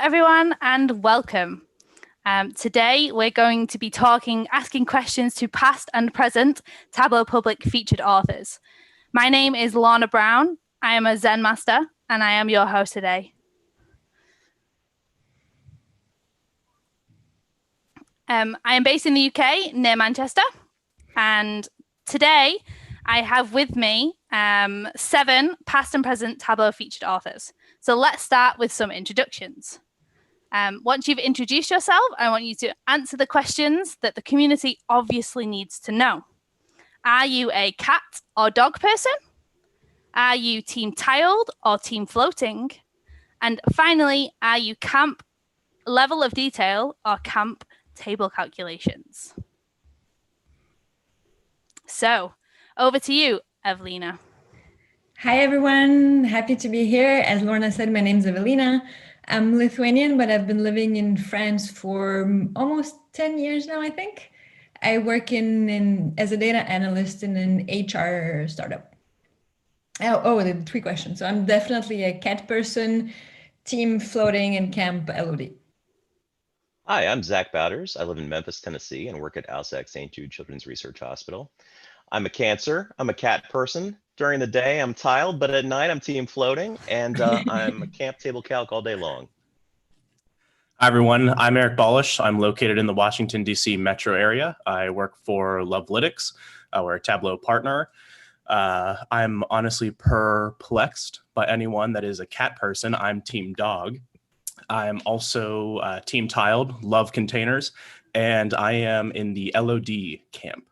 everyone, and welcome. Today, we're going to be asking questions to past and present Tableau Public featured authors. My name is Lorna Brown. I am a Zen Master, and I am your host today. I am based in the UK, near Manchester, and today I have with me 7 past and present Tableau featured authors. So let's start with some introductions. Once you've introduced yourself, I want you to answer the questions that the community obviously needs to know. Are you a cat or dog person? Are you team tiled or team floating? And finally, are you camp level of detail or camp table calculations? So over to you, Evelina. Hi, everyone. Happy to be here. As Lorna said, my name is Evelina. I'm Lithuanian, but I've been living in France for almost 10 years now, I think. I work as a data analyst in an HR startup. The 3 questions. So I'm definitely a cat person, team floating, and camp LOD. Hi, I'm Zach Bowders. I live in Memphis, Tennessee, and work at Alsac St. Jude Children's Research Hospital. I'm a Cancer. I'm a cat person. During the day, I'm tiled, but at night, I'm team floating, and I'm a camp table calc all day long. Hi, everyone. I'm Eric Ballish. I'm located in the Washington, D.C. metro area. I work for Lovelytics. We're a Tableau partner. I'm honestly perplexed by anyone that is a cat person. I'm team dog. I'm also team tiled, love containers, and I am in the LOD camp.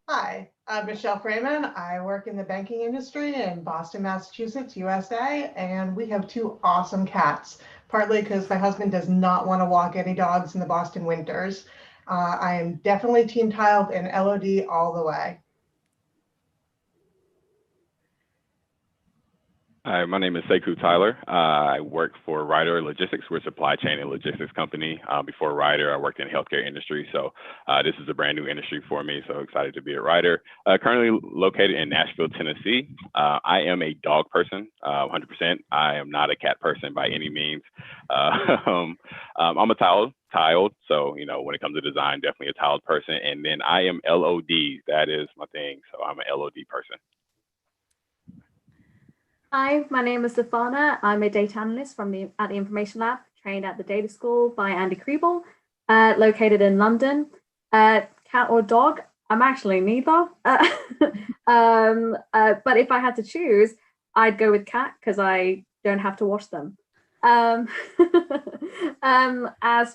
Hi, I'm Michelle Frayman. I work in the banking industry in Boston, Massachusetts, USA, and we have 2 awesome cats, partly because my husband does not want to walk any dogs in the Boston winters. I am definitely team tiled and LOD all the way. Hi, my name is Sekou Tyler. I work for Ryder Logistics. We're a supply chain and logistics company. Before Ryder, I worked in the healthcare industry. So this is a brand new industry for me. So excited to be at Ryder. Currently located in Nashville, Tennessee. I am a dog person, 100%. I am not a cat person by any means. I'm a tiled. So, when it comes to design, definitely a tiled person. And then I am LOD. That is my thing. So I'm an LOD person. Hi, my name is Seffana. I'm a data analyst at the Information Lab, trained at the Data School by Andy Krebel, located in London. Cat or dog? I'm actually neither. But if I had to choose, I'd go with cat because I don't have to wash them. As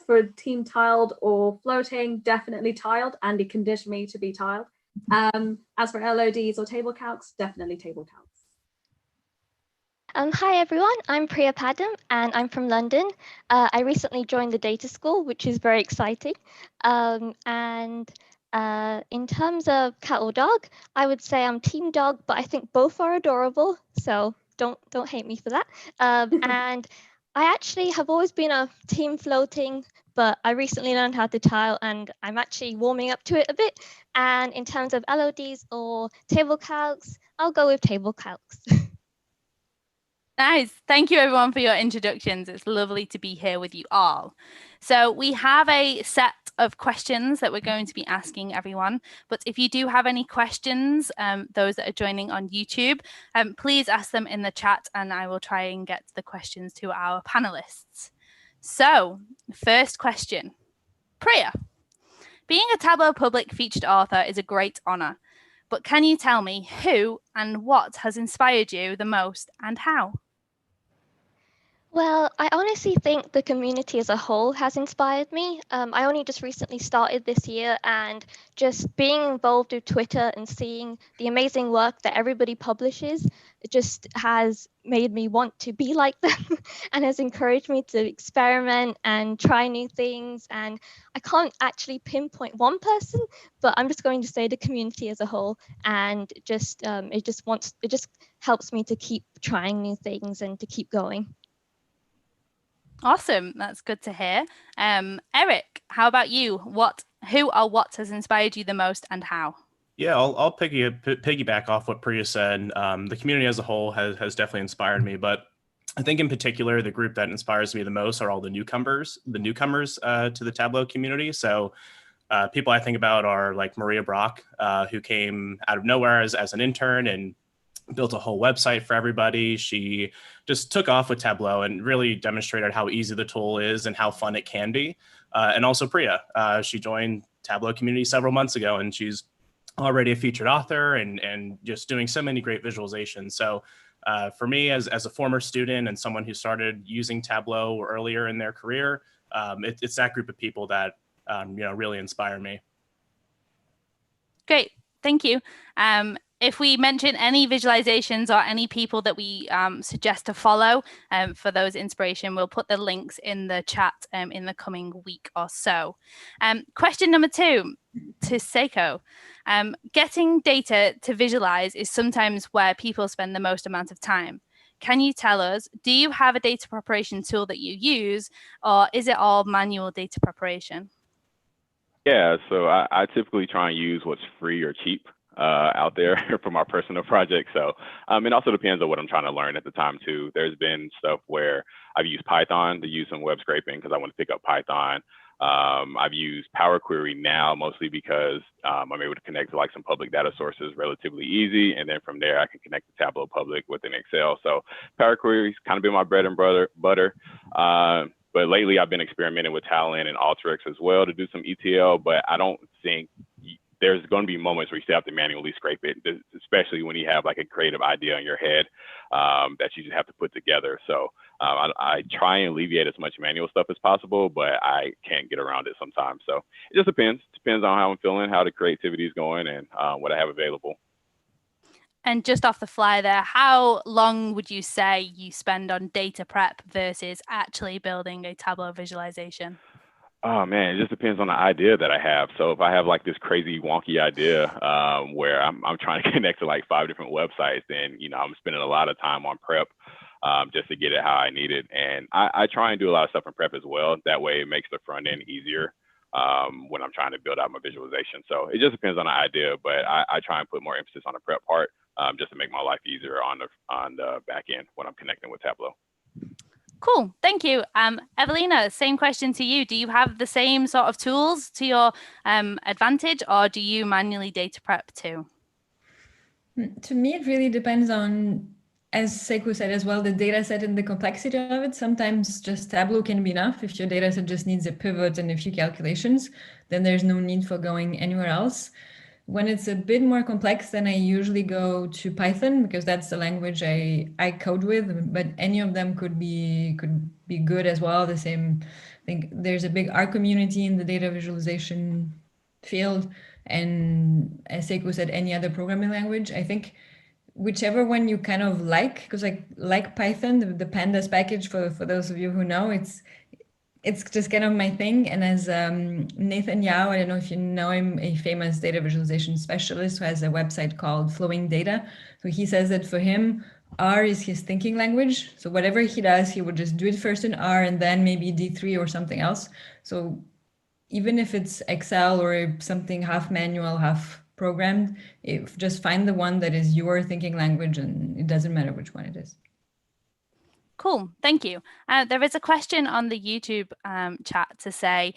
for team tiled or floating, definitely tiled. Andy conditioned me to be tiled. As for LODs or table calcs, definitely table calcs. Hi everyone, I'm Priya Padham and I'm from London. I recently joined the data school, which is very exciting. In terms of cat or dog, I would say I'm team dog, but I think both are adorable, so don't hate me for that. And I actually have always been a team floating, but I recently learned how to tile and I'm actually warming up to it a bit. And in terms of LODs or table calcs, I'll go with table calcs. Nice. Thank you, everyone, for your introductions. It's lovely to be here with you all. So we have a set of questions that we're going to be asking everyone. But if you do have any questions, those that are joining on YouTube, please ask them in the chat and I will try and get the questions to our panelists. So first question, Priya. Being a Tableau Public featured author is a great honor. But can you tell me who and what has inspired you the most and how? Well, I honestly think the community as a whole has inspired me. I only just recently started this year and just being involved with Twitter and seeing the amazing work that everybody publishes, it just has made me want to be like them and has encouraged me to experiment and try new things. And I can't actually pinpoint one person, but I'm just going to say the community as a whole. And it just helps me to keep trying new things and to keep going. Awesome. That's good to hear. Eric, how about you? Who or what has inspired you the most and how? Yeah, I'll piggyback off what Priya said. The community as a whole has definitely inspired me, but I think in particular, the group that inspires me the most are all the newcomers to the Tableau community. So people I think about are like Maria Brock, who came out of nowhere as an intern and built a whole website for everybody. She just took off with Tableau and really demonstrated how easy the tool is and how fun it can be. And also Priya, she joined Tableau community several months ago, and she's already a featured author and just doing so many great visualizations. So for me, as a former student and someone who started using Tableau earlier in their career, it's that group of people that really inspire me. Great, thank you. If we mention any visualizations or any people that we suggest to follow for those inspiration, we'll put the links in the chat in the coming week or so. Question number 2 to Sekou. Getting data to visualize is sometimes where people spend the most amount of time. Can you tell us, do you have a data preparation tool that you use, or is it all manual data preparation? Yeah, so I typically try and use what's free or cheap out there for my personal projects. So it also depends on what I'm trying to learn at the time too. There's been stuff where I've used Python to use some web scraping because I want to pick up Python. I've used Power Query now mostly because I'm able to connect to like some public data sources relatively easy. And then from there, I can connect to Tableau Public within Excel. So Power Query's kind of been my bread and butter. But lately I've been experimenting with Talent and Alteryx as well to do some ETL, but I don't think there's going to be moments where you still have to manually scrape it, especially when you have like a creative idea in your head that you just have to put together. So I try and alleviate as much manual stuff as possible, but I can't get around it sometimes. So it just depends on how I'm feeling, how the creativity is going, and what I have available. And just off the fly there, how long would you say you spend on data prep versus actually building a Tableau visualization? Oh man, it just depends on the idea that I have. So if I have like this crazy wonky idea where I'm trying to connect to like 5 different websites, then I'm spending a lot of time on prep just to get it how I need it. And I try and do a lot of stuff in prep as well. That way it makes the front end easier when I'm trying to build out my visualization. So it just depends on the idea, but I try and put more emphasis on the prep part just to make my life easier on the back end when I'm connecting with Tableau. Cool, thank you. Evelina, same question to you. Do you have the same sort of tools to your advantage, or do you manually data prep too? To me, it really depends on, as Sekou said as well, the data set and the complexity of it. Sometimes just Tableau can be enough. If your data set just needs a pivot and a few calculations, then there's no need for going anywhere else. When it's a bit more complex, then I usually go to Python because that's the language I code with, but any of them could be good as well. The same, I think there's a big R community in the data visualization field. And as Sekou said, any other programming language, I think whichever one you kind of like, because like Python, the pandas package, for those of you who know, it's just kind of my thing. And as Nathan Yao, I don't know if you know him, a famous data visualization specialist who has a website called Flowing Data. So he says that for him, R is his thinking language. So whatever he does, he would just do it first in R and then maybe D3 or something else. So even if it's Excel or something half manual, half programmed, just find the one that is your thinking language, and it doesn't matter which one it is. Cool, thank you. There is a question on the YouTube chat to say,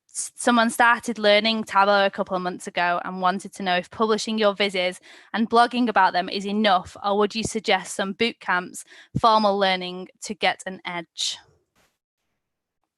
someone started learning Tableau a couple of months ago and wanted to know if publishing your vizzes and blogging about them is enough, or would you suggest some boot camps, formal learning to get an edge?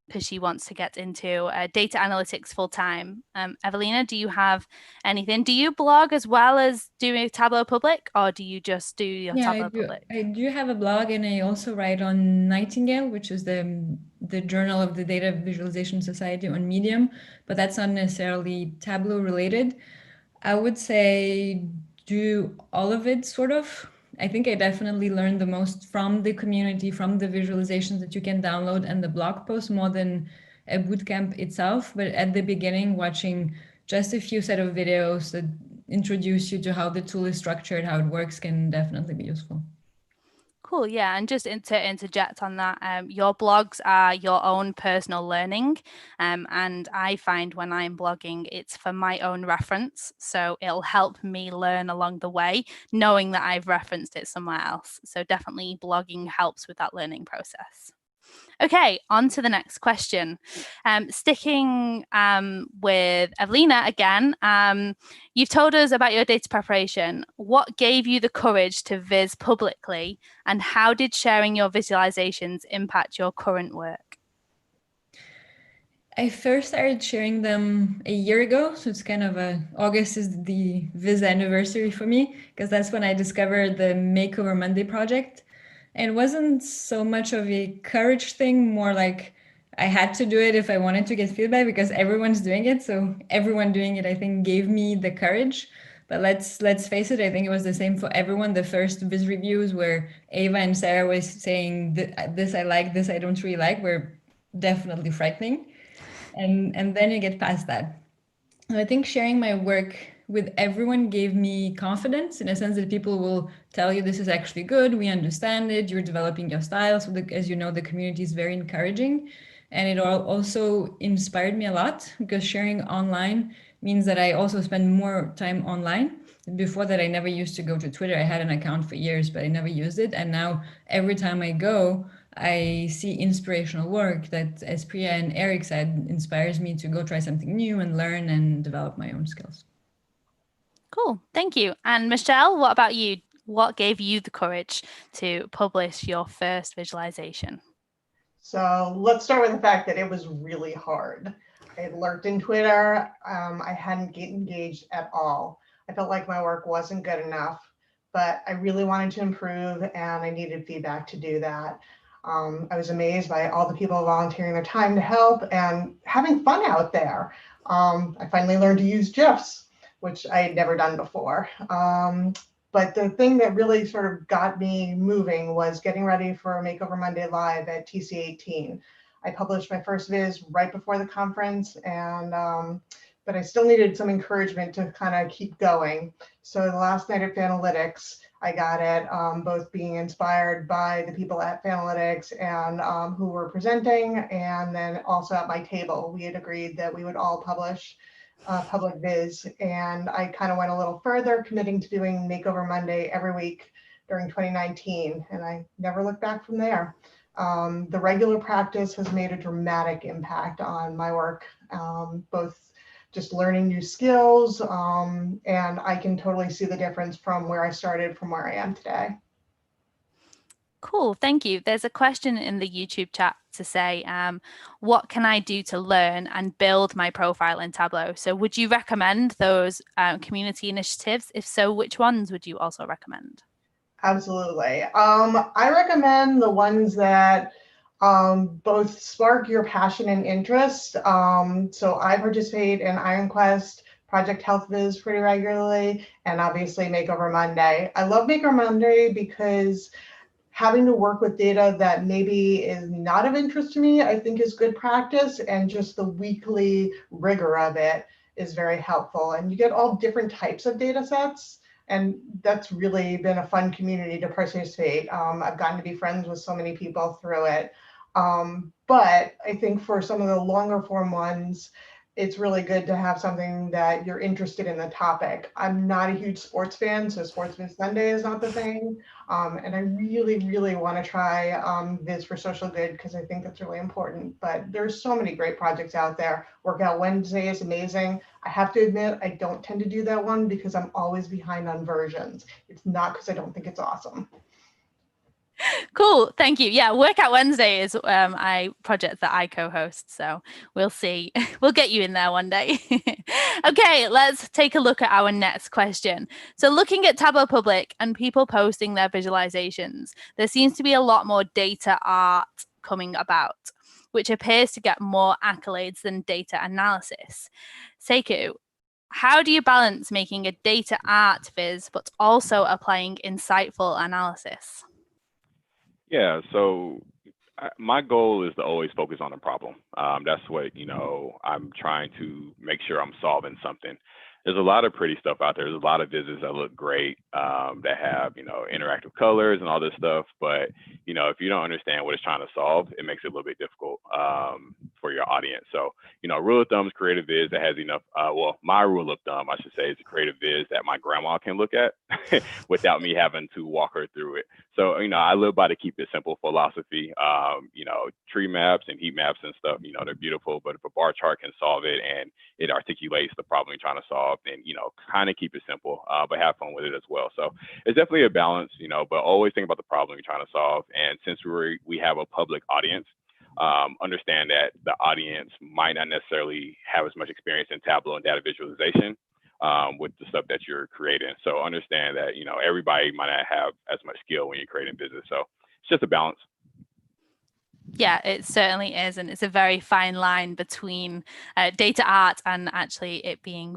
Because she wants to get into data analytics full time. Evelina, do you have anything? Do you blog as well as doing Tableau Public, or do you just do your Tableau Public? I do have a blog, and I also write on Nightingale, which is the journal of the Data Visualization Society on Medium, but that's not necessarily Tableau related. I would say do all of it, sort of. I think I definitely learned the most from the community, from the visualizations that you can download and the blog post, more than a bootcamp itself. But at the beginning, watching just a few set of videos that introduce you to how the tool is structured, how it works, can definitely be useful. Cool, yeah, and just to interject on that, your blogs are your own personal learning, and I find when I'm blogging, it's for my own reference, so it'll help me learn along the way, knowing that I've referenced it somewhere else. So definitely blogging helps with that learning process. Okay, on to the next question. Sticking with Evelina again, you've told us about your data preparation. What gave you the courage to viz publicly, and how did sharing your visualizations impact your current work? I first started sharing them a year ago, so it's kind of August is the Viz anniversary for me, because that's when I discovered the Makeover Monday project. And it wasn't so much of a courage thing, more like I had to do it if I wanted to get feedback because everyone's doing it. So everyone doing it, I think, gave me the courage. But let's face it, I think it was the same for everyone. The first Viz reviews where Ava and Sarah was saying this I like, this I don't really like, were definitely frightening. And then you get past that. So I think sharing my work with everyone gave me confidence in a sense that people will tell you this is actually good, we understand it, you're developing your style. So as you know, the community is very encouraging. And it also inspired me a lot because sharing online means that I also spend more time online. Before that, I never used to go to Twitter. I had an account for years, but I never used it. And now every time I go, I see inspirational work that, as Priya and Eric said, inspires me to go try something new and learn and develop my own skills. Cool, thank you. And Michelle, what about you? What gave you the courage to publish your first visualization? So let's start with the fact that it was really hard. I had lurked in Twitter. I hadn't get engaged at all. I felt like my work wasn't good enough, but I really wanted to improve and I needed feedback to do that. I was amazed by all the people volunteering their time to help and having fun out there. I finally learned to use GIFs, which I had never done before. But the thing that really sort of got me moving was getting ready for Makeover Monday Live at TC18. I published my first viz right before the conference, and but I still needed some encouragement to kind of keep going. So the last night at Fanalytics, I got it, both being inspired by the people at Fanalytics and who were presenting, and then also at my table. We had agreed that we would all publish public viz, and I kind of went a little further, committing to doing Makeover Monday every week during 2019, and I never looked back from there. The regular practice has made a dramatic impact on my work, both just learning new skills, and I can totally see the difference from where I started from where I am today. Cool, thank you. There's a question in the YouTube chat to say, what can I do to learn and build my profile in Tableau? So would you recommend those community initiatives? If so, which ones would you also recommend? Absolutely. I recommend the ones that both spark your passion and interest. So I participate in IronQuest, Project Health Viz pretty regularly, and obviously Makeover Monday. I love Makeover Monday because having to work with data that maybe is not of interest to me, I think is good practice, and just the weekly rigor of it is very helpful. And you get all different types of data sets, and that's really been a fun community to participate. I've gotten to be friends with so many people through it. But I think for some of the longer form ones, it's really good to have something that you're interested in the topic. I'm not a huge sports fan, so Sports Viz Sunday is not the thing. And I really, really want to try Viz for Social Good because I think that's really important. But there's so many great projects out there. Workout Wednesday is amazing. I have to admit, I don't tend to do that one because I'm always behind on versions. It's not because I don't think it's awesome. Cool, thank you. Yeah, Workout Wednesday is a project that I co-host, so we'll see. We'll get you in there one day. Okay, let's take a look at our next question. So looking at Tableau Public and people posting their visualizations, there seems to be a lot more data art coming about, which appears to get more accolades than data analysis. Sekou, how do you balance making a data art viz, but also applying insightful analysis? Yeah, so my goal is to always focus on the problem. That's what, I'm trying to make sure I'm solving something. there's a lot of pretty stuff out there. There's a lot of visits that look great, that have, interactive colors and all this stuff. But, if you don't understand what it's trying to solve, it makes it a little bit difficult for your audience. So, rule of thumb is create a viz that has enough, my rule of thumb, I should say, is to create a viz that my grandma can look at without me having to walk her through it. So, I live by the keep it simple philosophy. Tree maps and heat maps and stuff, they're beautiful, but if a bar chart can solve it and it articulates the problem you're trying to solve, then, kind of keep it simple, but have fun with it as well. So it's definitely a balance, but always think about the problem you're trying to solve. And since we have a public audience, understand that the audience might not necessarily have as much experience in Tableau and data visualization with the stuff that you're creating. So understand that, everybody might not have as much skill when you're creating business. So it's just a balance. Yeah, it certainly is. And it's a very fine line between data art and actually it being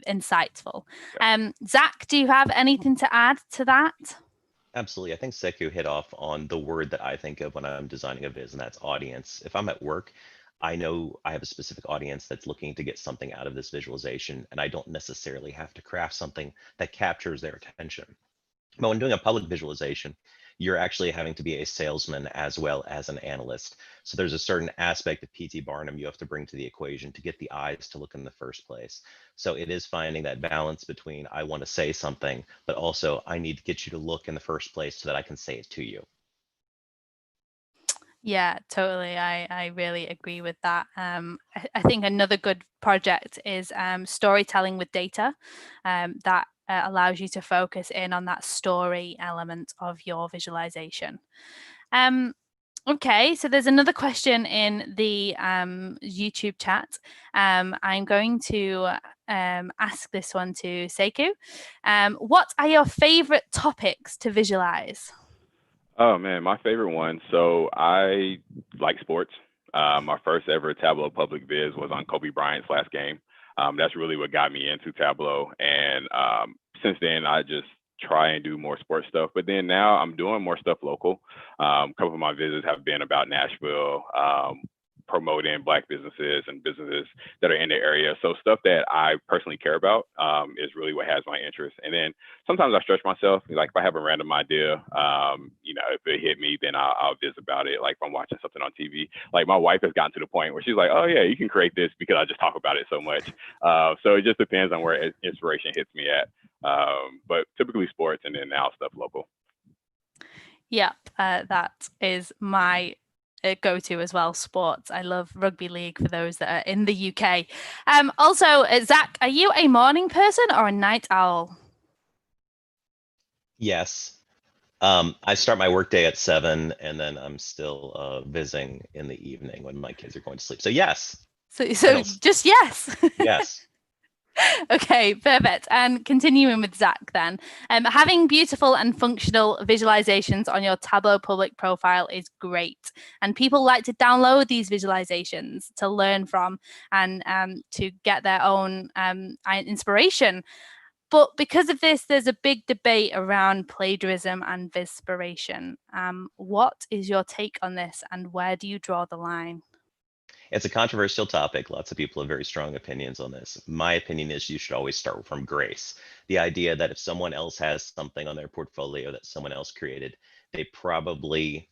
insightful. Zach, do you have anything to add to that? Absolutely. I think Sekou hit off on the word that I think of when I'm designing a viz, and that's audience. If I'm at work, I know I have a specific audience that's looking to get something out of this visualization, and I don't necessarily have to craft something that captures their attention. But when doing a public visualization, you're actually having to be a salesman as well as an analyst. So there's a certain aspect of P.T. Barnum you have to bring to the equation to get the eyes to look in the first place. So it is finding that balance between I want to say something, but also I need to get you to look in the first place so that I can say it to you. Yeah, totally. I really agree with that. I think another good project is storytelling with data that allows you to focus in on that story element of your visualization. Okay, so there's another question in the YouTube chat. I'm going to ask this one to Sekou. What are your favorite topics to visualize? Oh man, my favorite one. So I like sports. My first ever Tableau public viz was on Kobe Bryant's last game. That's really what got me into Tableau. And since then, I just try and do more sports stuff. But then now I'm doing more stuff local. A couple of my visits have been about Nashville, promoting Black businesses and businesses that are in the area. So stuff that I personally care about is really what has my interest. And then sometimes I stretch myself. Like if I have a random idea, if it hit me, then I'll viz about it. Like if I'm watching something on TV, like my wife has gotten to the point where she's like, oh yeah, you can create this because I just talk about it so much. So it just depends on where inspiration hits me at. But typically sports and then now stuff local. Yep, that is my go-to as well, sports. I love rugby league for those that are in the UK. Also, Zach, are you a morning person or a night owl? Yes. I start my workday at 7 and then I'm still vizing in the evening when my kids are going to sleep. So yes. So just yes. Yes. Okay, perfect. And continuing with Zach then, having beautiful and functional visualizations on your Tableau public profile is great. And people like to download these visualizations to learn from and to get their own inspiration. But because of this, there's a big debate around plagiarism and vispiration. What is your take on this and where do you draw the line? It's a controversial topic. Lots of people have very strong opinions on this. My opinion is you should always start from grace. The idea that if someone else has something on their portfolio that someone else created, they probably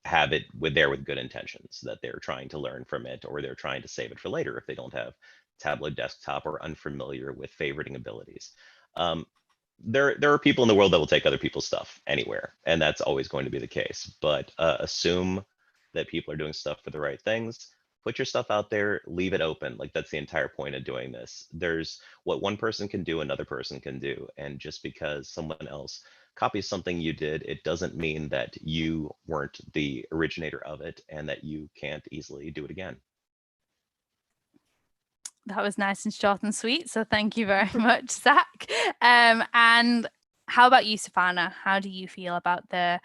have it with good intentions, that they're trying to learn from it or they're trying to save it for later if they don't have Tableau desktop or unfamiliar with favoriting abilities. There are people in the world that will take other people's stuff anywhere, and that's always going to be the case. But assume that people are doing stuff for the right things. Put your stuff out there, leave it open. Like that's the entire point of doing this. There's what one person can do, another person can do. And just because someone else copies something you did, it doesn't mean that you weren't the originator of it and that you can't easily do it again. That was nice and short and sweet. So thank you very much, Zach. And how about you, Seffana? How do you feel about the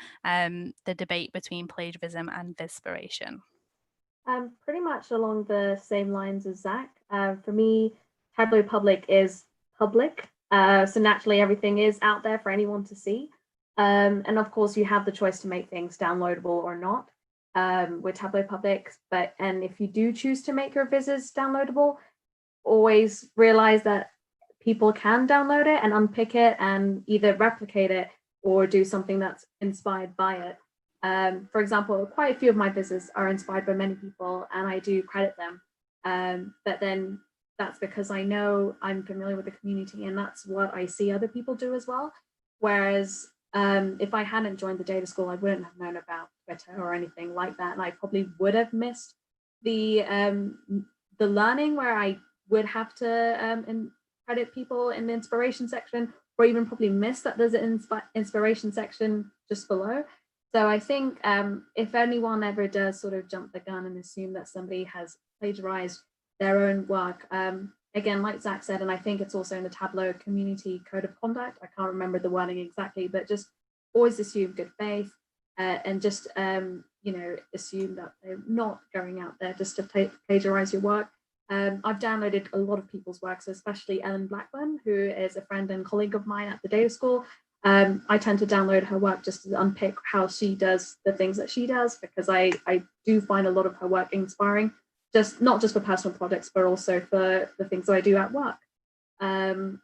debate between plagiarism and vispiration? Pretty much along the same lines as Zach. For me, Tableau Public is public. So naturally, everything is out there for anyone to see. And of course, you have the choice to make things downloadable or not with Tableau Public. And if you do choose to make your visits downloadable, always realize that people can download it and unpick it and either replicate it or do something that's inspired by it. For example, quite a few of my vizzes are inspired by many people, and I do credit them. But then that's because I know I'm familiar with the community, and that's what I see other people do as well. Whereas if I hadn't joined the data school, I wouldn't have known about Twitter or anything like that, and I probably would have missed the learning where I would have to credit people in the inspiration section, or even probably miss that there's an inspiration section just below. So I think if anyone ever does sort of jump the gun and assume that somebody has plagiarized their own work, again, like Zach said, and I think it's also in the Tableau community code of conduct, I can't remember the wording exactly, but just always assume good faith and just, assume that they're not going out there just to plagiarize your work. I've downloaded a lot of people's works, especially Ellen Blackburn, who is a friend and colleague of mine at the data school. I tend to download her work just to unpick how she does the things that she does, because I do find a lot of her work inspiring, not just for personal projects, but also for the things that I do at work. And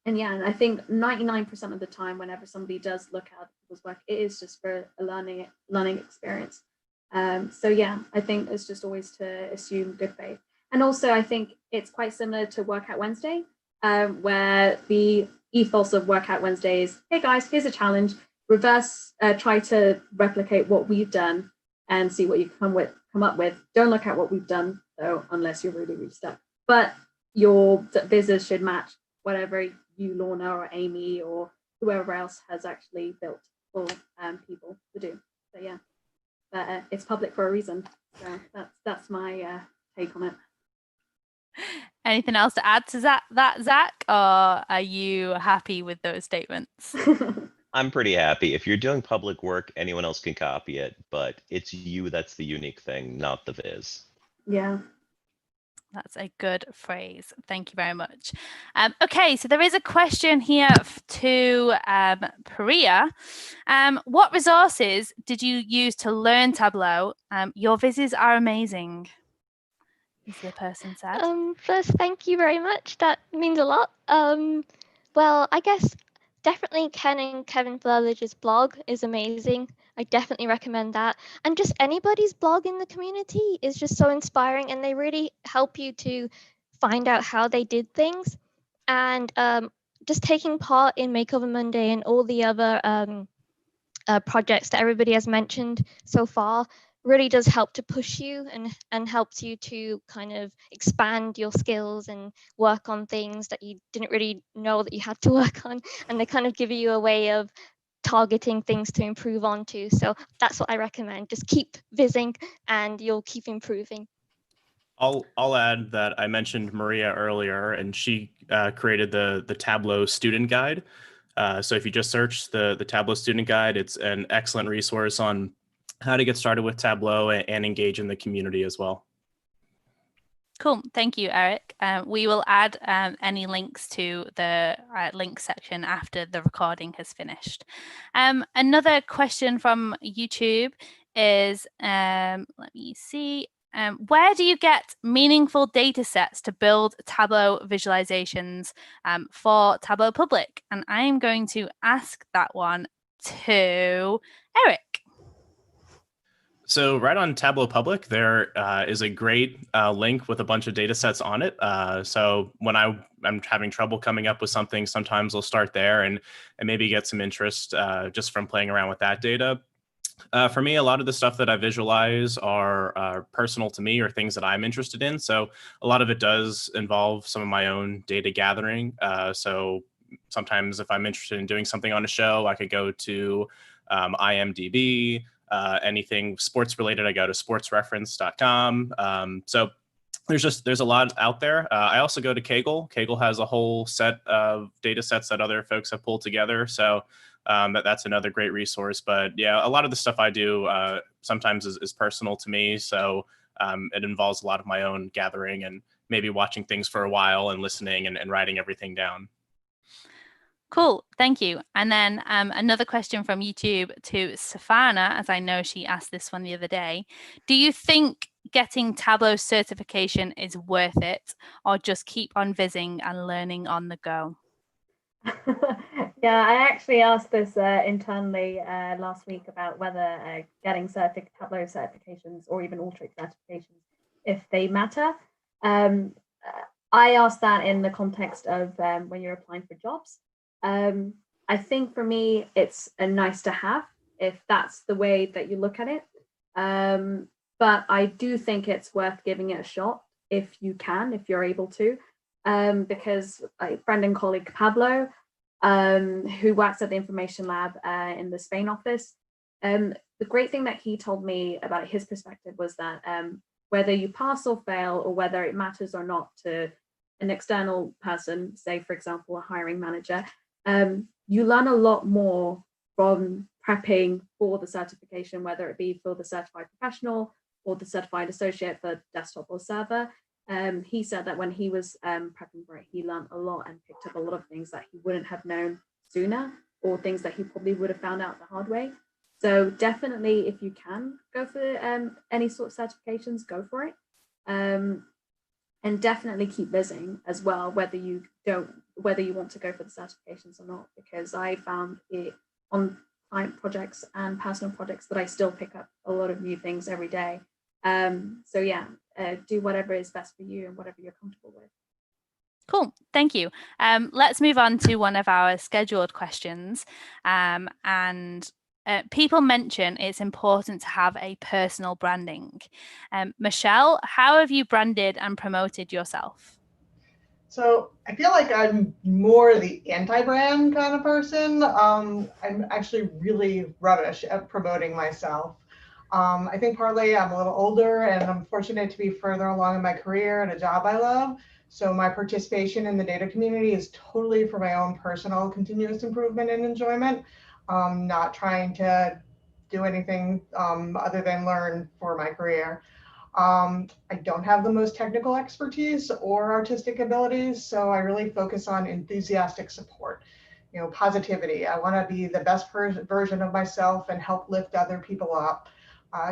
I think 99% of the time, whenever somebody does look at other people's work, it is just for a learning experience. I think it's just always to assume good faith. And also, I think it's quite similar to Workout Wednesday, where the ethos of Workout Wednesday is, hey guys, here's a challenge, try to replicate what we've done and see what you come up with. Don't look at what we've done though, unless you're really, really stuck. But your business should match whatever you, Lorna or Amy or whoever else has actually built for people to do. So yeah, but it's public for a reason. So that's my take on it. Anything else to add to that, Zach, or are you happy with those statements? I'm pretty happy. If you're doing public work, anyone else can copy it, but it's you that's the unique thing, not the viz. Yeah. That's a good phrase. Thank you very much. Okay, so there is a question here to Priya. What resources did you use to learn Tableau? Your vizzes are amazing, as the person said. First, thank you very much. That means a lot. Well, I guess definitely Ken and Kevin Burledge's blog is amazing. I definitely recommend that. And just anybody's blog in the community is just so inspiring, and they really help you to find out how they did things. And just taking part in Makeover Monday and all the other projects that everybody has mentioned so far really does help to push you and helps you to kind of expand your skills and work on things that you didn't really know that you had to work on, and they kind of give you a way of targeting things to improve onto. So that's what I recommend. Just keep vizing and you'll keep improving. I'll add that I mentioned Maria earlier, and she created the Tableau student guide. So if you just search the Tableau student guide, it's an excellent resource on how to get started with Tableau and engage in the community as well. Cool. Thank you, Eric. We will add any links to the link section after the recording has finished. Another question from YouTube is, let me see, where do you get meaningful data sets to build Tableau visualizations for Tableau Public? And I'm going to ask that one to Eric. So right on Tableau Public, there is a great link with a bunch of data sets on it. So when I'm having trouble coming up with something, sometimes I'll start there and maybe get some interest just from playing around with that data. For me, a lot of the stuff that I visualize are personal to me or things that I'm interested in. So a lot of it does involve some of my own data gathering. So sometimes if I'm interested in doing something on a show, I could go to IMDb. Anything sports related, I go to sportsreference.com. So there's a lot out there. I also go to Kaggle. Kaggle has a whole set of data sets that other folks have pulled together. So that's another great resource. But yeah, a lot of the stuff I do sometimes is personal to me. So it involves a lot of my own gathering and maybe watching things for a while and listening and writing everything down. Cool, thank you. And then another question from YouTube to Seffana, as I know she asked this one the other day. Do you think getting Tableau certification is worth it, or just keep on vizing and learning on the go? Yeah, I actually asked this internally last week about whether getting Tableau certifications or even Alteryx certifications, if they matter. I asked that in the context of when you're applying for jobs. I think for me, it's a nice to have if that's the way that you look at it. But I do think it's worth giving it a shot if you can, if you're able to, because a friend and colleague Pablo, who works at the Information Lab in the Spain office, the great thing that he told me about his perspective was that whether you pass or fail, or whether it matters or not to an external person, say, for example, a hiring manager, you learn a lot more from prepping for the certification, whether it be for the certified professional or the certified associate for desktop or server. He said that when he was prepping for it, he learned a lot and picked up a lot of things that he wouldn't have known sooner, or things that he probably would have found out the hard way. So definitely, if you can go for any sort of certifications, go for it. And definitely keep vizing as well, whether you want to go for the certifications or not, because I found it on client projects and personal projects that I still pick up a lot of new things every day. So yeah, do whatever is best for you and whatever you're comfortable with. Cool, thank you. Let's move on to one of our scheduled questions. People mention it's important to have a personal branding. Michelle, how have you branded and promoted yourself? So I feel like I'm more the anti-brand kind of person. I'm actually really rubbish at promoting myself. I think partly I'm a little older and I'm fortunate to be further along in my career at a job I love. So my participation in the data community is totally for my own personal continuous improvement and enjoyment. Not trying to do anything other than learn for my career. I don't have the most technical expertise or artistic abilities, so I really focus on enthusiastic support, positivity. I want to be the best version of myself and help lift other people up.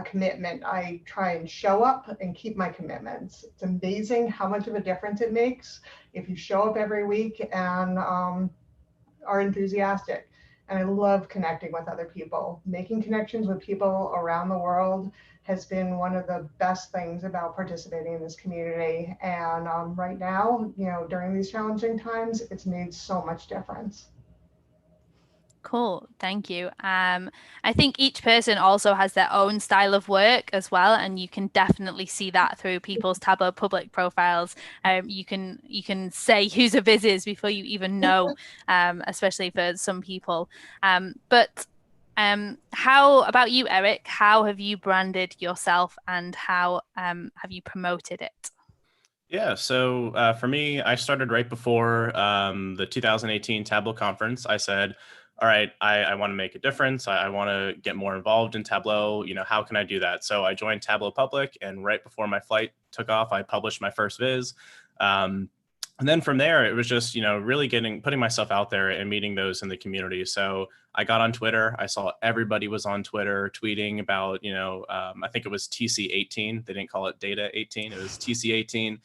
Commitment. I try and show up and keep my commitments. It's amazing how much of a difference it makes if you show up every week and are enthusiastic. And I love connecting with other people. Making connections with people around the world has been one of the best things about participating in this community. And right now, during these challenging times, it's made so much difference. Cool, thank you. I think each person also has their own style of work as well, and you can definitely see that through people's Tableau public profiles. You can say who's a Viz is before you even know, especially for some people. But how about you, Eric? How have you branded yourself, and how have you promoted it? Yeah, so for me, I started right before the 2018 Tableau conference. I said, all right, I want to make a difference. I want to get more involved in Tableau. How can I do that? So I joined Tableau Public, and right before my flight took off, I published my first Viz. And then from there, it was just, really putting myself out there and meeting those in the community. So I got on Twitter. I saw everybody was on Twitter tweeting about, I think it was TC18. They didn't call it Data 18. It was TC18.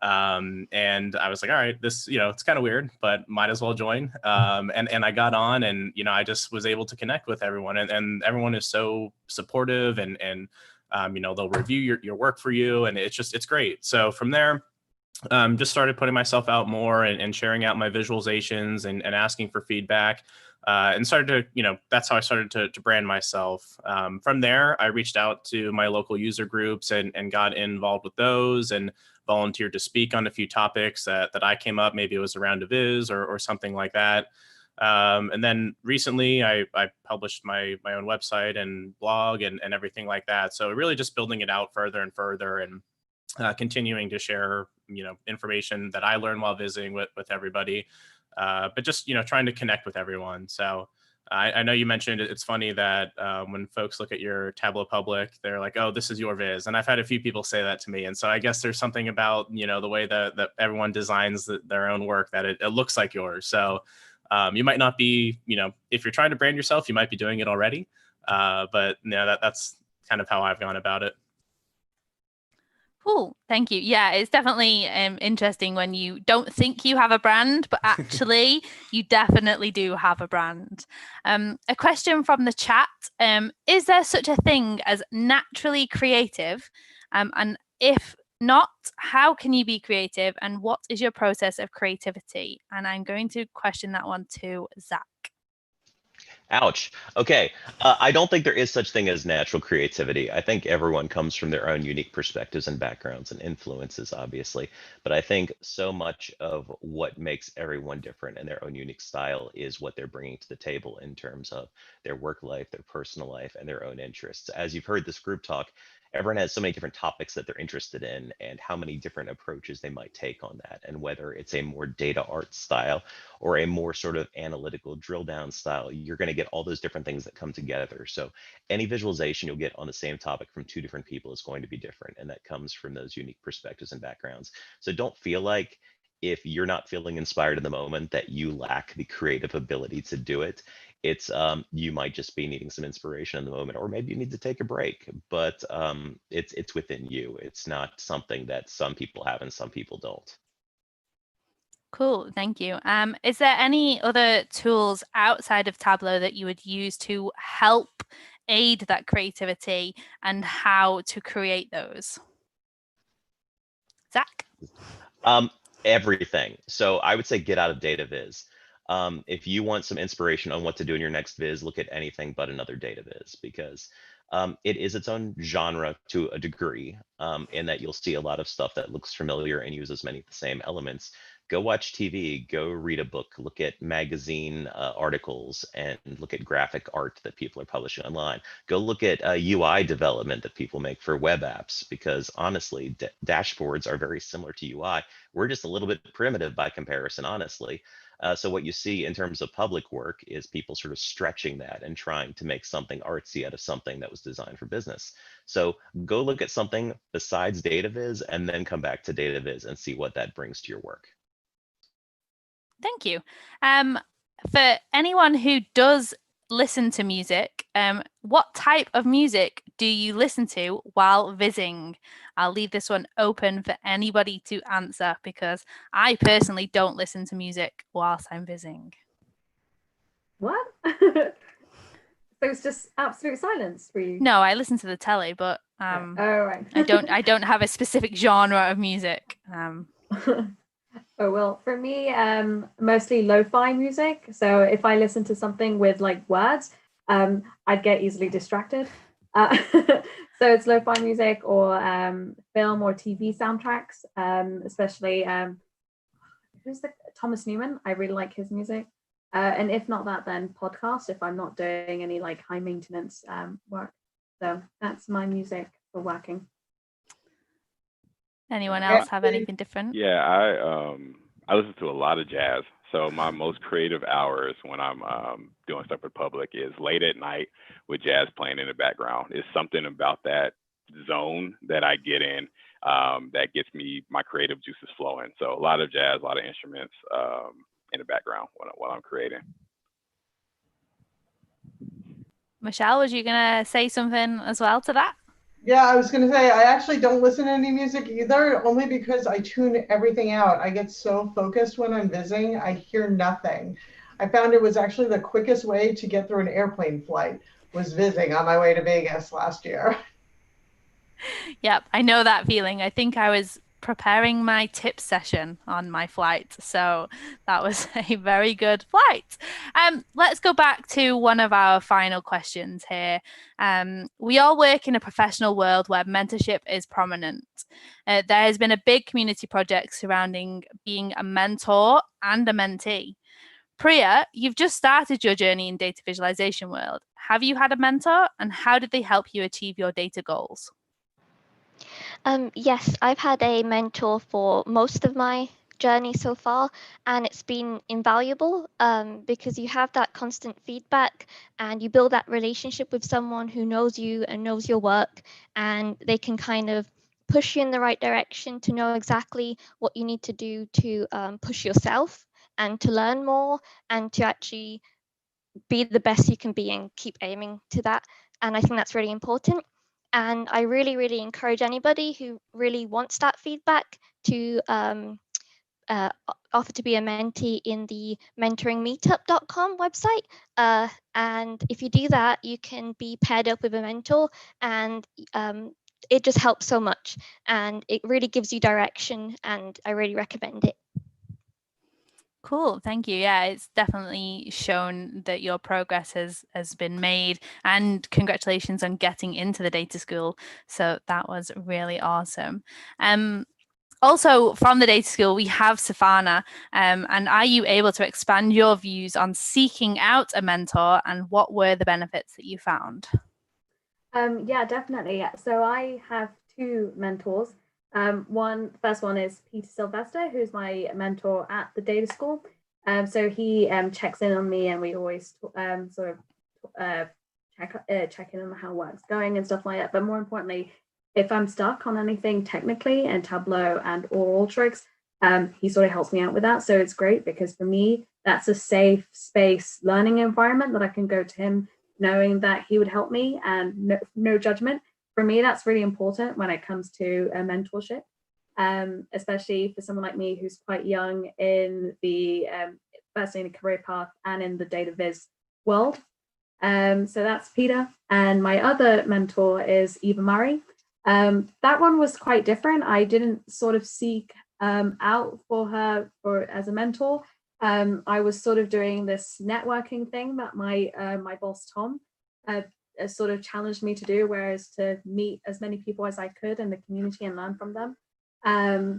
And I was like, all right, this, it's kind of weird, but might as well join. And I got on, and, I just was able to connect with everyone, and everyone is so supportive, and they'll review your work for you. And it's great. So from there, just started putting myself out more and sharing out my visualizations and asking for feedback. And started to, that's how I started to brand myself. From there, I reached out to my local user groups and got involved with those, and volunteered to speak on a few topics that I came up. Maybe it was around a Viz or something like that. And then recently I published my own website and blog and everything like that. So really just building it out further and further, and continuing to share, information that I learned while visiting with everybody. But just, trying to connect with everyone. So I know you mentioned it's funny that when folks look at your Tableau public, they're like, oh, this is your Viz. And I've had a few people say that to me. And so I guess there's something about, the way that everyone designs their own work, that it looks like yours. So you might not be, if you're trying to brand yourself, you might be doing it already. But that's kind of how I've gone about it. Cool, thank you. Yeah, it's definitely interesting when you don't think you have a brand, but actually you definitely do have a brand. A question from the chat, is there such a thing as naturally creative? And if not, how can you be creative? And what is your process of creativity? And I'm going to question that one to Zach. Ouch. Okay. I don't think there is such thing as natural creativity. I think everyone comes from their own unique perspectives and backgrounds and influences, obviously. But I think so much of what makes everyone different and their own unique style is what they're bringing to the table in terms of their work life, their personal life, and their own interests. As you've heard this group talk, everyone has so many different topics that they're interested in and how many different approaches they might take on that. And whether it's a more data art style or a more sort of analytical drill down style, you're going to get all those different things that come together. So any visualization you'll get on the same topic from two different people is going to be different. And that comes from those unique perspectives and backgrounds. So don't feel like if you're not feeling inspired in the moment that you lack the creative ability to do it. It's you might just be needing some inspiration in the moment, or maybe you need to take a break, but it's within you. It's not something that some people have and some people don't. Cool, thank you. Is there any other tools outside of Tableau that you would use to help aid that creativity and how to create those? Zach? Everything. So I would say get out of data viz. If you want some inspiration on what to do in your next viz, look at anything but another data viz, because it is its own genre to a degree, in that you'll see a lot of stuff that looks familiar and uses many of the same elements. Go watch TV, go read a book, look at magazine articles, and look at graphic art that people are publishing online. Go look at UI development that people make for web apps, because honestly, dashboards are very similar to UI. We're just a little bit primitive by comparison, honestly. So what you see in terms of public work is people sort of stretching that and trying to make something artsy out of something that was designed for business. So go look at something besides data viz and then come back to data viz and see what that brings to your work. Thank you. For anyone who does listen to music, what type of music do you listen to while vizing? I'll leave this one open for anybody to answer, because I personally don't listen to music whilst I'm vizing. What? So it's just absolute silence for you? No, I listen to the telly, but right. I don't have a specific genre of music. Oh, well, for me, mostly lo-fi music. So if I listen to something with like words, I'd get easily distracted. So it's lo-fi music or film or TV soundtracks, especially who's the Thomas Newman. I really like his music. And if not that, then podcast if I'm not doing any like high maintenance work. So that's my music for working. Anyone else have anything different? Yeah, I listen to a lot of jazz. So my most creative hours when I'm doing stuff with public is late at night with jazz playing in the background. It's something about that zone that I get in that gets me my creative juices flowing. So a lot of jazz, a lot of instruments in the background while I'm creating. Michelle, was you gonna say something as well to that? Yeah, I was going to say, I actually don't listen to any music either, only because I tune everything out. I get so focused when I'm visiting, I hear nothing. I found it was actually the quickest way to get through an airplane flight was visiting on my way to Vegas last year. Yep, I know that feeling. I think I was preparing my tip session on my flight, so that was a very good flight. Let's go back to one of our final questions here. We all work in a professional world where mentorship is prominent. There has been a big community project surrounding being a mentor and a mentee. Priya, you've just started your journey in data visualization world. Have you had a mentor, and how did they help you achieve your data goals? Yes, I've had a mentor for most of my journey so far, and it's been invaluable because you have that constant feedback and you build that relationship with someone who knows you and knows your work, and they can kind of push you in the right direction to know exactly what you need to do to push yourself and to learn more and to actually be the best you can be and keep aiming to that. And I think that's really important. And I really, really encourage anybody who really wants that feedback to offer to be a mentee in the mentoringmeetup.com website. And if you do that, you can be paired up with a mentor, and it just helps so much. And it really gives you direction, and I really recommend it. Cool, thank you. Yeah, it's definitely shown that your progress has been made, and congratulations on getting into the data school. So that was really awesome. Also from the data school, we have Seffana, and are you able to expand your views on seeking out a mentor, and what were the benefits that you found? Yeah, definitely. So I have two mentors. First one is Peter Sylvester, who's my mentor at the data school. So he checks in on me, and we always sort of check in on how work's going and stuff like that. But more importantly, if I'm stuck on anything technically in Tableau and or Alteryx, he sort of helps me out with that. So it's great because for me, that's a safe space learning environment that I can go to him knowing that he would help me, and no judgment. For me, that's really important when it comes to a mentorship, especially for someone like me who's quite young in the firstly in the career path and in the data viz world. So that's Peter. And my other mentor is Eva Murray. That one was quite different. I didn't sort of seek out for her as a mentor. I was sort of doing this networking thing that my boss Tom sort of challenged me to do, whereas to meet as many people as I could in the community and learn from them.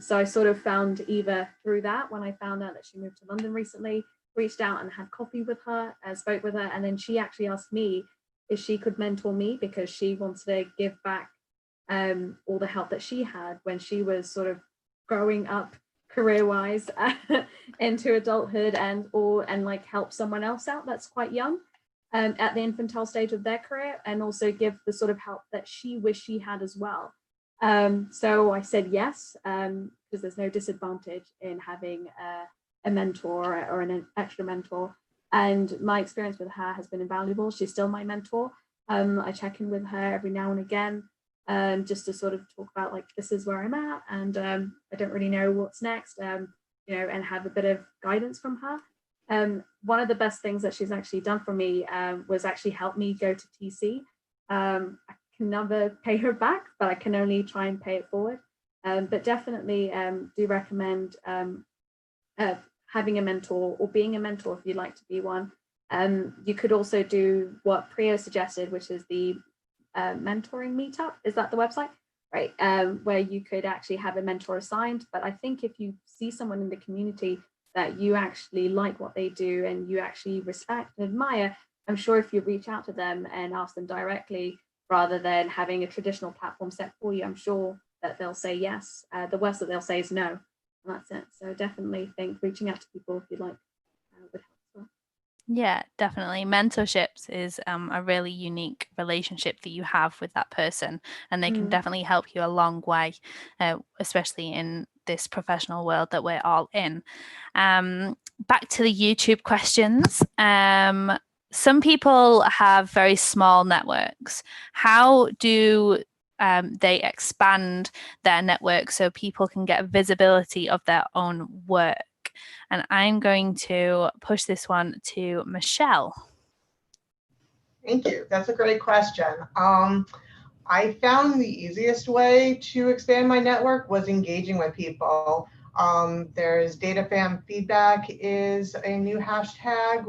So I sort of found Eva through that. When I found out that she moved to London recently, reached out and had coffee with her, spoke with her, and then she actually asked me if she could mentor me because she wanted to give back all the help that she had when she was sort of growing up career-wise into adulthood, and like help someone else out that's quite young at the infantile stage of their career, and also give the sort of help that she wished she had as well. So I said yes, because there's no disadvantage in having a mentor or an extra mentor. And my experience with her has been invaluable. She's still my mentor. I check in with her every now and again, just to sort of talk about like, this is where I'm at, and I don't really know what's next, you know, and have a bit of guidance from her. One of the best things that she's actually done for me was actually help me go to TC. I can never pay her back, but I can only try and pay it forward. But definitely do recommend having a mentor or being a mentor if you'd like to be one. You could also do what Priya suggested, which is the mentoring meetup. Is that the website? Right, where you could actually have a mentor assigned. But I think if you see someone in the community that you actually like what they do and you actually respect and admire, I'm sure if you reach out to them and ask them directly, rather than having a traditional platform set for you, I'm sure that they'll say yes. The worst that they'll say is no, and that's it. So definitely think reaching out to people if you'd like would help as well. Yeah, definitely. Mentorships is a really unique relationship that you have with that person, and they can definitely help you a long way, especially in this professional world that we're all in. Back to the YouTube questions. Some people have very small networks. How do they expand their network so people can get visibility of their own work? And I'm going to push this one to Michelle. Thank you. That's a great question. I found the easiest way to expand my network was engaging with people. There's DataFam feedback is a new hashtag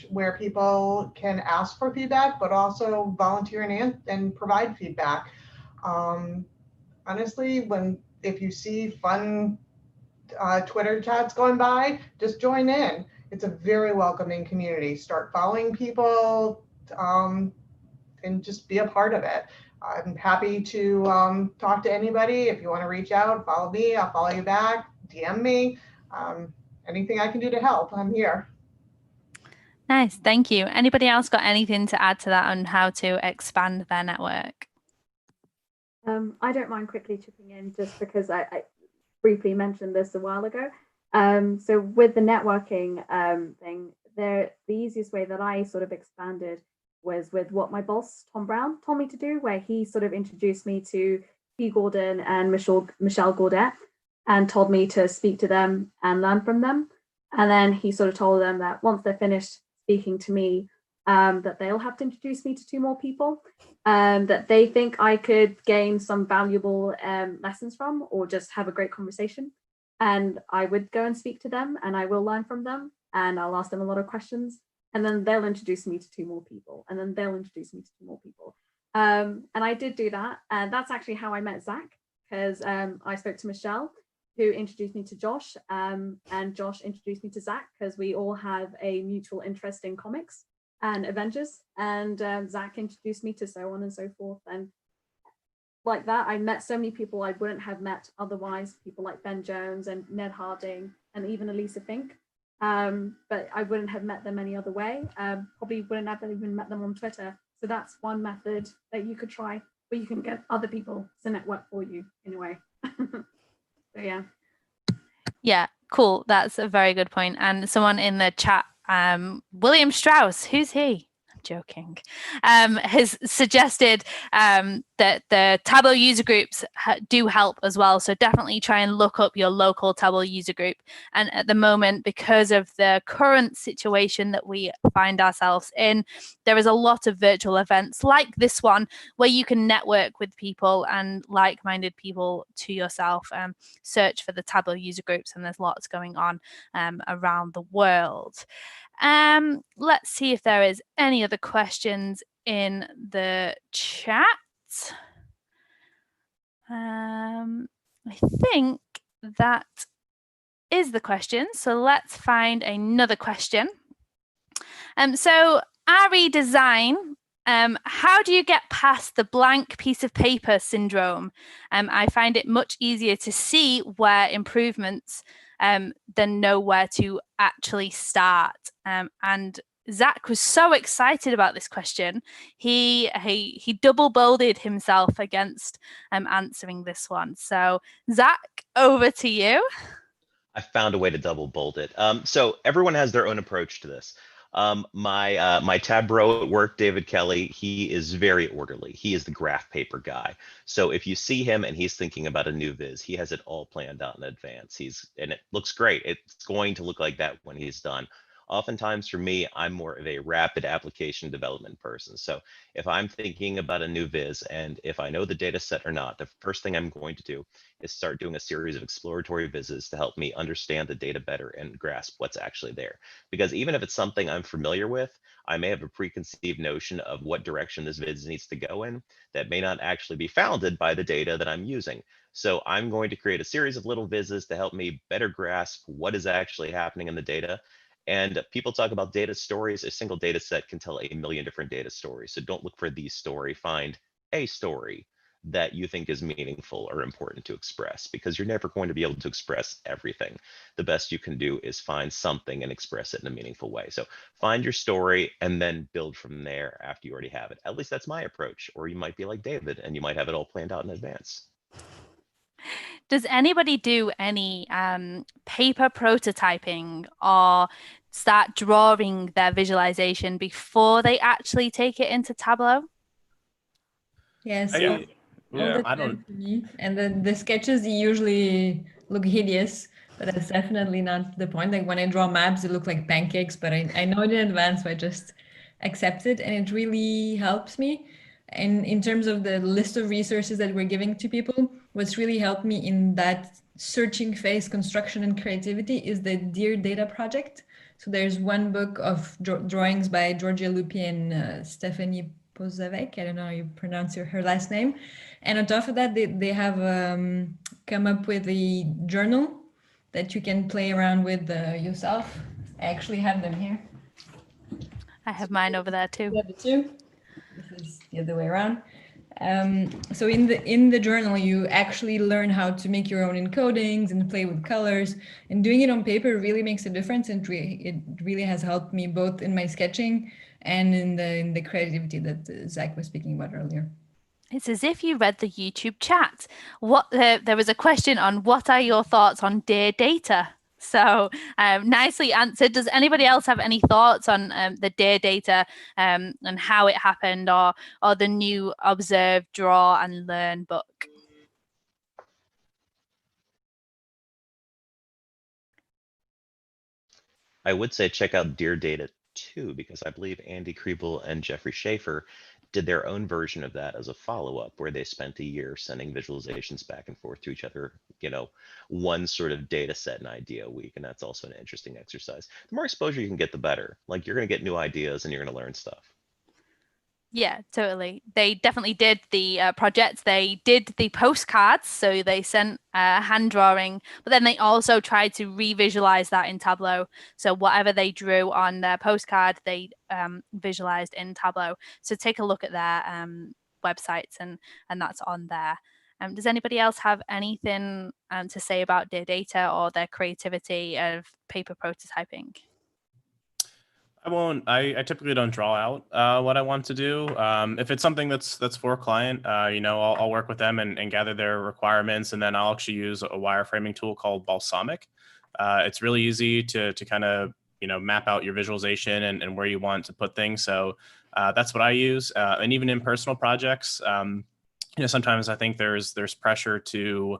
where people can ask for feedback, but also volunteer and provide feedback. Honestly, if you see fun Twitter chats going by, just join in. It's a very welcoming community. Start following people and just be a part of it. I'm happy to talk to anybody. If you want to reach out, follow me, I'll follow you back, DM me. Anything I can do to help, I'm here. Nice, thank you. Anybody else got anything to add to that on how to expand their network? I don't mind quickly chipping in just because I briefly mentioned this a while ago. So with the networking thing, the easiest way that I sort of expanded was with what my boss, Tom Brown, told me to do, where he sort of introduced me to P. Gordon and Michelle Gaudet and told me to speak to them and learn from them. And then he sort of told them that once they're finished speaking to me, that they'll have to introduce me to 2 more people that they think I could gain some valuable lessons from, or just have a great conversation. And I would go and speak to them, and I will learn from them, and I'll ask them a lot of questions, and then they'll introduce me to 2 more people, and then they'll introduce me to 2 more people. And I did do that, and that's actually how I met Zach, because I spoke to Michelle, who introduced me to Josh, and Josh introduced me to Zach, because we all have a mutual interest in comics and Avengers, and Zach introduced me to so on and so forth. And like that, I met so many people I wouldn't have met otherwise, people like Ben Jones and Ned Harding and even Elisa Fink, but I wouldn't have met them any other way. Probably wouldn't have even met them on Twitter. So that's one method that you could try, where you can get other people to network for you in a way. So yeah. Yeah, cool. That's a very good point. And someone in the chat, William Strauss, who's he? I'm joking, has suggested that the Tableau user groups do help as well. So definitely try and look up your local Tableau user group. And at the moment, because of the current situation that we find ourselves in, there is a lot of virtual events like this one where you can network with people and like-minded people to yourself. Search for the Tableau user groups, and there's lots going on around the world. Let's see if there is any other questions in the chat. I think that is the question. So let's find another question. So Ari Design, how do you get past the blank piece of paper syndrome? I find it much easier to see where improvements than know where to actually start. And Zach was so excited about this question. He double bolded himself against answering this one. So Zach, over to you. I found a way to double bold it. So everyone has their own approach to this. My tab bro at work, David Kelly, he is very orderly. He is the graph paper guy. So if you see him and he's thinking about a new viz, he has it all planned out in advance. And it looks great. It's going to look like that when he's done. Oftentimes for me, I'm more of a rapid application development person. So if I'm thinking about a new viz, and if I know the data set or not, the first thing I'm going to do is start doing a series of exploratory vizzes to help me understand the data better and grasp what's actually there. Because even if it's something I'm familiar with, I may have a preconceived notion of what direction this viz needs to go in that may not actually be founded by the data that I'm using. So I'm going to create a series of little vizzes to help me better grasp what is actually happening in the data. And people talk about data stories. A single data set can tell a million different data stories. So don't look for the story, find a story that you think is meaningful or important to express, because you're never going to be able to express everything. The best you can do is find something and express it in a meaningful way. So find your story and then build from there after you already have it. At least that's my approach. Or you might be like David and you might have it all planned out in advance. Does anybody do any paper prototyping or start drawing their visualization before they actually take it into Tableau? Yes. I don't. And the sketches usually look hideous, but that's definitely not the point. Like when I draw maps, they look like pancakes, but I know it in advance, so I just accept it, and it really helps me. And in terms of the list of resources that we're giving to people, what's really helped me in that searching phase, construction and creativity, is the Dear Data project. So there's one book of drawings by Georgia Lupi and Stephanie Pozavec. I don't know how you pronounce her last name. And on top of that, they have come up with a journal that you can play around with yourself. I actually have them here. I have mine over there too. You have it too? This is the other way around. So in the journal, you actually learn how to make your own encodings and play with colors. And doing it on paper really makes a difference. And it really has helped me both in my sketching and in the creativity that Zach was speaking about earlier. It's as if you read the YouTube chat. There was a question on what are your thoughts on Dear Data? So nicely answered. Does anybody else have any thoughts on the DARE data and how it happened, or the new Observe, Draw and Learn book? I would say check out Dear Data too, because I believe Andy Krebel and Jeffrey Schaefer did their own version of that as a follow-up, where they spent a year sending visualizations back and forth to each other, one sort of data set and idea a week. And that's also an interesting exercise. The more exposure you can get, the better. Like, you're going to get new ideas and you're going to learn stuff. Yeah, totally. They definitely did the projects. They did the postcards, so they sent hand drawing, but then they also tried to revisualize that in Tableau. So whatever they drew on their postcard, they visualized in Tableau. So take a look at their websites, and that's on there. Does anybody else have anything to say about their data or their creativity of paper prototyping? I won't. I typically don't draw out what I want to do. If it's something that's for a client, I'll work with them and gather their requirements, and then I'll actually use a wireframing tool called Balsamic. It's really easy to kind of map out your visualization and where you want to put things. So that's what I use. And even in personal projects, sometimes I think there's pressure to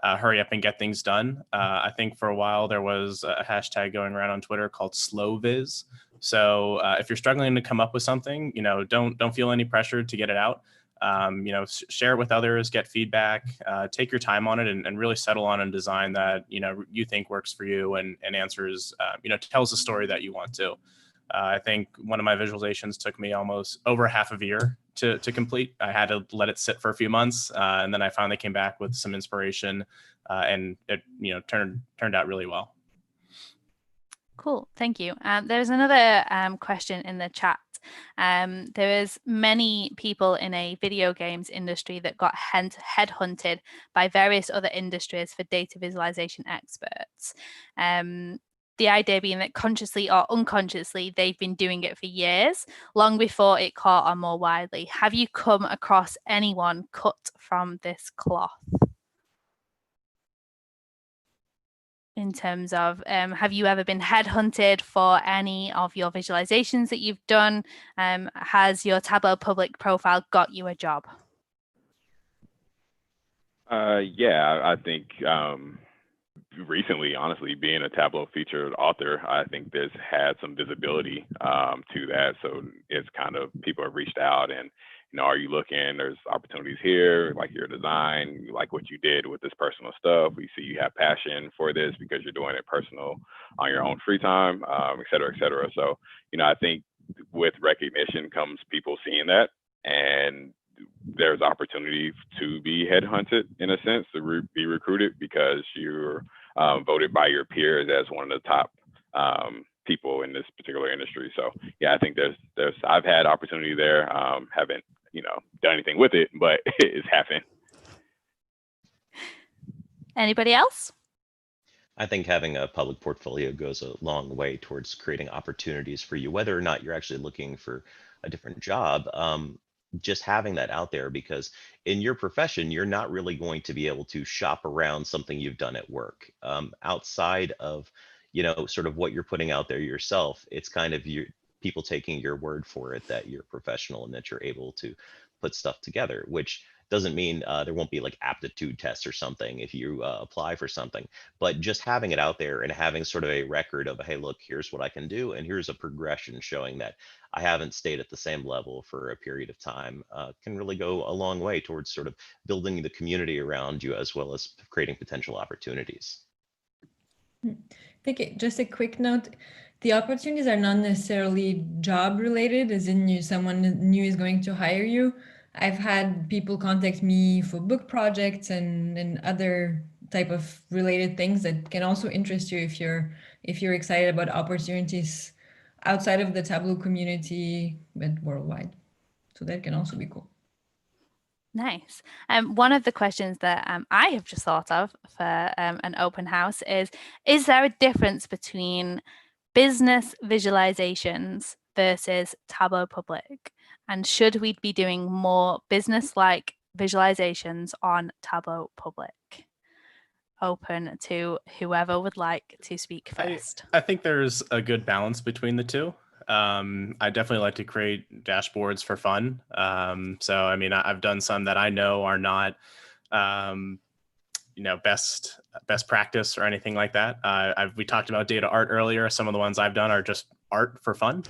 hurry up and get things done. I think for a while there was a hashtag going around on Twitter called slow viz. So if you're struggling to come up with something, don't feel any pressure to get it out. Share it with others, get feedback, take your time on it, and really settle on a design that you think works for you and answers, tells the story that you want to. I think one of my visualizations took me almost over half a year to complete. I had to let it sit for a few months, and then I finally came back with some inspiration, and it turned out really well. Cool, thank you. There's another question in the chat. There is many people in a video games industry that got headhunted by various other industries for data visualization experts. The idea being that consciously or unconsciously, they've been doing it for years, long before it caught on more widely. Have you come across anyone cut from this cloth? In terms of, have you ever been headhunted for any of your visualizations that you've done? Has your Tableau public profile got you a job? Yeah, I think recently, honestly, being a Tableau featured author, I think there's had some visibility to that. So it's kind of, people have reached out and, are you looking? There's opportunities here, like your design, like what you did with this personal stuff. We see you have passion for this because you're doing it personal on your own free time, et cetera, et cetera. So, I think with recognition comes people seeing that, and there's opportunity to be headhunted in a sense, to be recruited because you're voted by your peers as one of the top people in this particular industry. So yeah, I think I've had opportunity there. Haven't done anything with it, but it's happened. Anybody else? I think having a public portfolio goes a long way towards creating opportunities for you, whether or not you're actually looking for a different job. Just having that out there, because in your profession, you're not really going to be able to shop around something you've done at work. Outside of, sort of what you're putting out there yourself, it's kind of people taking your word for it that you're professional and that you're able to put stuff together, which doesn't mean there won't be like aptitude tests or something if you apply for something, but just having it out there and having sort of a record of, hey, look, here's what I can do, and here's a progression showing that I haven't stayed at the same level for a period of time, can really go a long way towards sort of building the community around you as well as creating potential opportunities. I think just a quick note, the opportunities are not necessarily job related, as in someone new is going to hire you. I've had people contact me for book projects and other type of related things that can also interest you if you're excited about opportunities outside of the Tableau community, but worldwide. So that can also be cool. Nice. One of the questions that I have just thought of for an open house is there a difference between business visualizations versus Tableau Public? And should we be doing more business-like visualizations on Tableau Public? open to whoever would like to speak first. I think there's a good balance between the two. I definitely like to create dashboards for fun. So, I mean, I've done some that I know are not, best practice or anything like that. We talked about data art earlier. Some of the ones I've done are just art for fun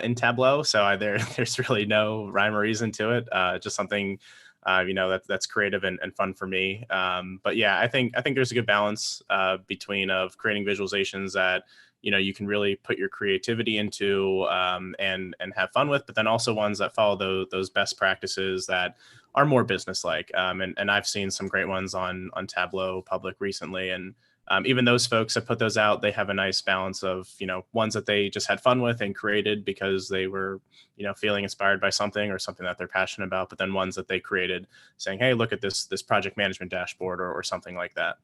in Tableau. So there's really no rhyme or reason to it. Just something, that's creative and fun for me. But yeah, I think there's a good balance between of creating visualizations that you can really put your creativity into and have fun with, but then also ones that follow those best practices that are more business-like. And I've seen some great ones on Tableau Public recently, and even those folks that put those out, they have a nice balance of ones that they just had fun with and created because they were feeling inspired by something or something that they're passionate about, but then ones that they created saying, hey, look at this project management dashboard or something like that.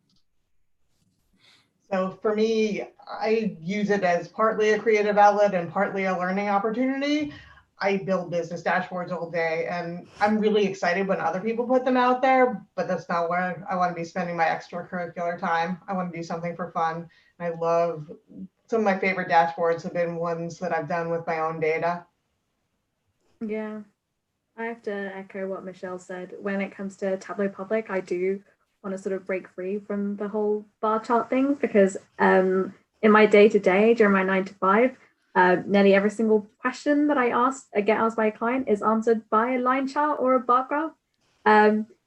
So for me, I use it as partly a creative outlet and partly a learning opportunity. I build business dashboards all day, and I'm really excited when other people put them out there, but that's not where I want to be spending my extracurricular time. I want to do something for fun. I love, some of my favorite dashboards have been ones that I've done with my own data. Yeah, I have to echo what Michelle said. When it comes to Tableau Public, I do want to sort of break free from the whole bar chart thing, because in my day-to-day during my 9 to 5, nearly every single question that I get asked by a client is answered by a line chart or a bar graph,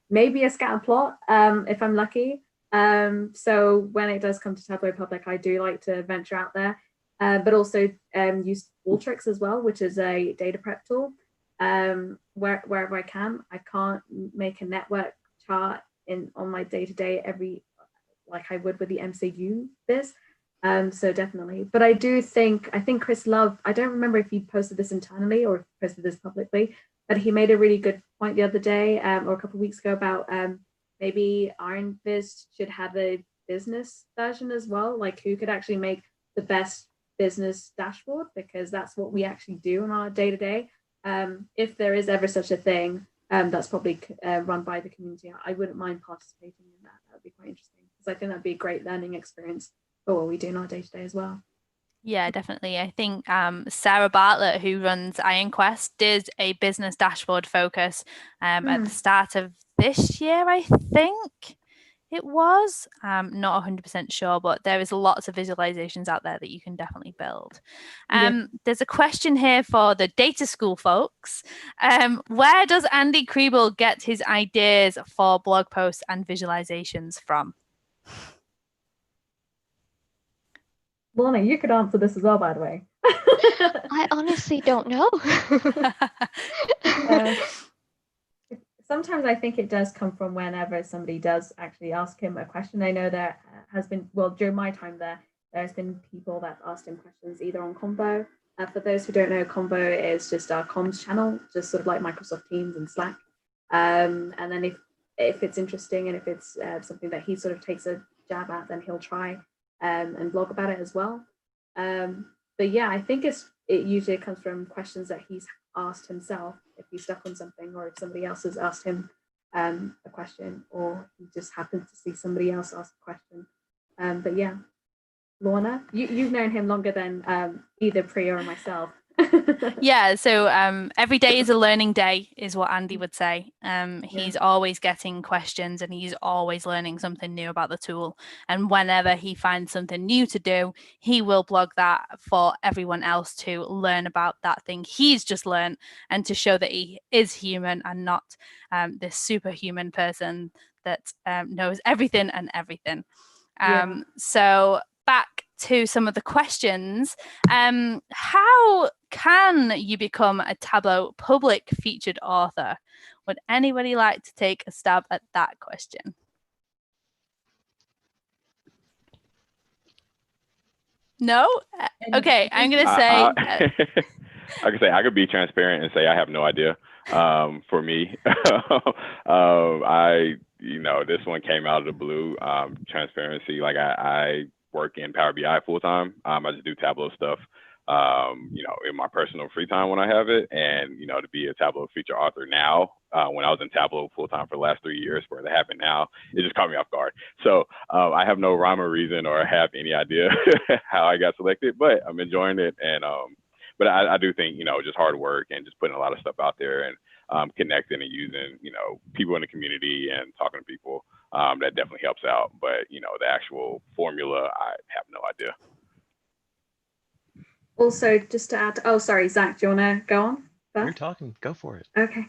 maybe a scatter plot if I'm lucky. So when it does come to Tableau Public, I do like to venture out there, but also use Alltricks as well, which is a data prep tool. Wherever I can. I can't make a network chart on my day-to-day like I would with the MCU Fizz. So definitely. But I think Chris Love, I don't remember if he posted this internally or if he posted this publicly, but he made a really good point the other day or a couple of weeks ago about maybe Iron Fizz should have a business version as well, like who could actually make the best business dashboard, because that's what we actually do on our day-to-day. If there is ever such a thing, that's probably run by the community, I wouldn't mind participating in that. That would be quite interesting, because I think that'd be a great learning experience for what we do in our day-to-day as well. Yeah, definitely. I think Sarah Bartlett, who runs IronQuest, did a business dashboard focus at the start of this year, I think it was. Not 100% sure, but there is lots of visualizations out there that you can definitely build. There's a question here for the data school folks. Where does Andy Krebel get his ideas for blog posts and visualizations from? Lorna, you could answer this as well, by the way. I honestly don't know. Sometimes I think it does come from whenever somebody does actually ask him a question. I know there has been, during my time there's been people that asked him questions either on Convo. For those who don't know, Convo is just our comms channel, just sort of like Microsoft Teams and Slack. And then if it's interesting and if it's something that he sort of takes a jab at, then he'll try and blog about it as well. But yeah, I think it usually comes from questions that he's asked himself, if he's stuck on something, or if somebody else has asked him a question, or he just happens to see somebody else ask a question. But yeah, Lorna, you've known him longer than either Priya or myself. Yeah, so every day is a learning day is what Andy would say. He's always getting questions and he's always learning something new about the tool, and whenever he finds something new to do, he will blog that for everyone else to learn about that thing he's just learned, and to show that he is human and not this superhuman person that knows everything and everything. So back to some of the questions. How can you become a Tableau public featured author? Would anybody like to take a stab at that question? No? Okay, I'm going to say... I could say I could be transparent and say I have no idea. For me, this one came out of the blue. Transparency, like I work in Power BI full time. I just do Tableau stuff in my personal free time when I have it, and, to be a Tableau feature author now, when I was in Tableau full time for the last 3 years, where that happened now, it just caught me off guard. So I have no rhyme or reason or have any idea how I got selected, but I'm enjoying it. And, but I do think, just hard work and just putting a lot of stuff out there and connecting and using, people in the community and talking to people, that definitely helps out. But, the actual formula, I have no idea. Also, just to add, oh, sorry, Zach, do you want to go on first? You're talking, go for it. Okay.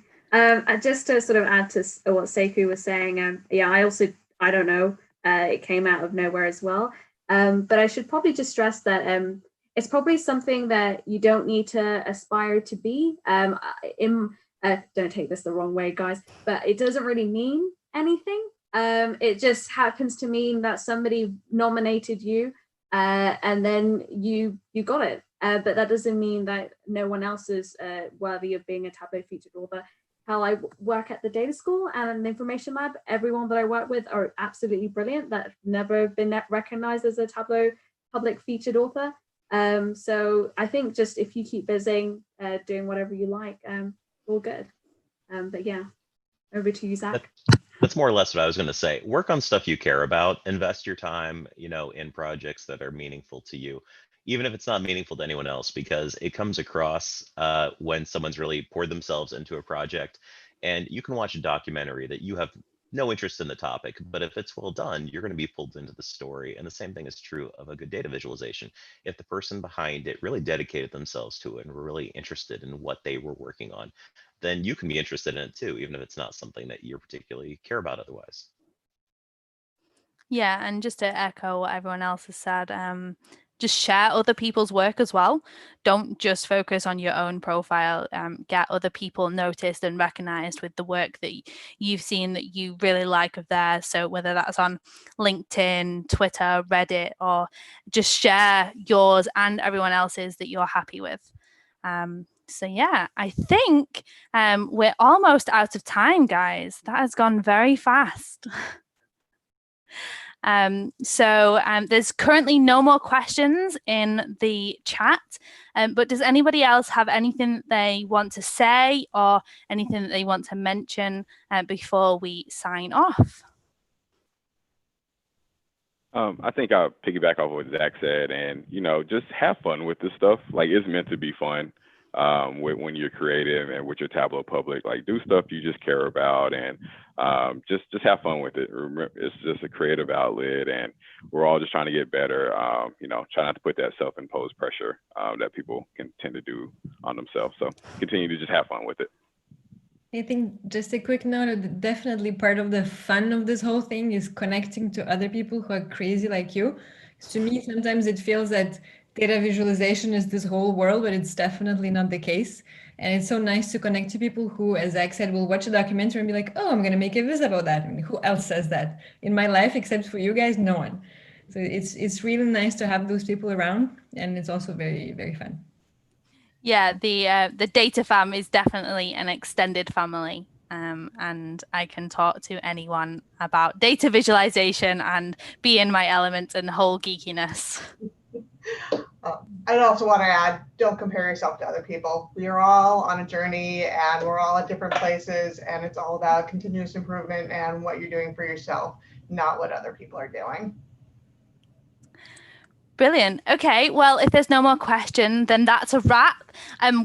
Just to sort of add to what Sekou was saying, yeah, I don't know, it came out of nowhere as well. But I should probably just stress that it's probably something that you don't need to aspire to be. Don't take this the wrong way, guys, but it doesn't really mean anything. It just happens to mean that somebody nominated you, and then you got it. But that doesn't mean that no one else is worthy of being a Tableau featured author. How I work at the data school and the information lab, everyone that I work with are absolutely brilliant. That have never been recognized as a Tableau public featured author. So I think just if you keep busying, doing whatever you like, all good. But yeah, over to you, Zach. That's more or less what I was going to say. Work on stuff you care about. Invest your time, in projects that are meaningful to you, even if it's not meaningful to anyone else, because it comes across when someone's really poured themselves into a project. And you can watch a documentary that you have no interest in the topic, but if it's well done, you're going to be pulled into the story. And the same thing is true of a good data visualization. If the person behind it really dedicated themselves to it and were really interested in what they were working on, then you can be interested in it too, even if it's not something that you particularly care about otherwise. Yeah, and just to echo what everyone else has said, just share other people's work as well. Don't just focus on your own profile. Get other people noticed and recognized with the work that you've seen that you really like of theirs. So whether that's on LinkedIn, Twitter, Reddit, or just share yours and everyone else's that you're happy with. So yeah, I think we're almost out of time, guys. That has gone very fast. So there's currently no more questions in the chat, but does anybody else have anything they want to say or anything that they want to mention before we sign off? I think I'll piggyback off what Zach said, and just have fun with this stuff. Like, it's meant to be fun. When you're creative and with your Tableau public, like, do stuff you just care about, and just have fun with it. Remember, it's just a creative outlet, and we're all just trying to get better. Try not to put that self-imposed pressure that people can tend to do on themselves. So continue to just have fun with it. I think just a quick note, definitely part of the fun of this whole thing is connecting to other people who are crazy like you. To me, sometimes it feels that data visualization is this whole world, but it's definitely not the case. And it's so nice to connect to people who, as Zach said, will watch a documentary and be like, oh, I'm going to make a viz about that. I mean, who else says that? In my life, except for you guys, no one. So it's really nice to have those people around. And it's also very, very fun. Yeah, the data fam is definitely an extended family. And I can talk to anyone about data visualization and be in my element and whole geekiness. I'd also want to add, don't compare yourself to other people. We are all on a journey and we're all at different places, and it's all about continuous improvement and what you're doing for yourself, not what other people are doing. Brilliant. Okay, well, if there's no more questions, then that's a wrap.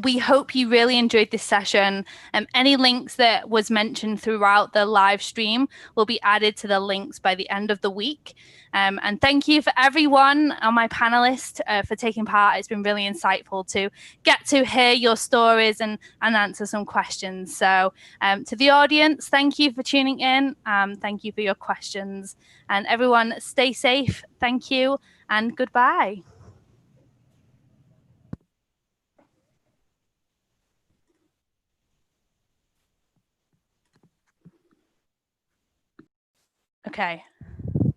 We hope you really enjoyed this session. Any links that was mentioned throughout the live stream will be added to the links by the end of the week. And thank you for everyone on my panelists for taking part. It's been really insightful to get to hear your stories and answer some questions. So to the audience, thank you for tuning in. Thank you for your questions. And everyone, stay safe. Thank you. And goodbye. Okay.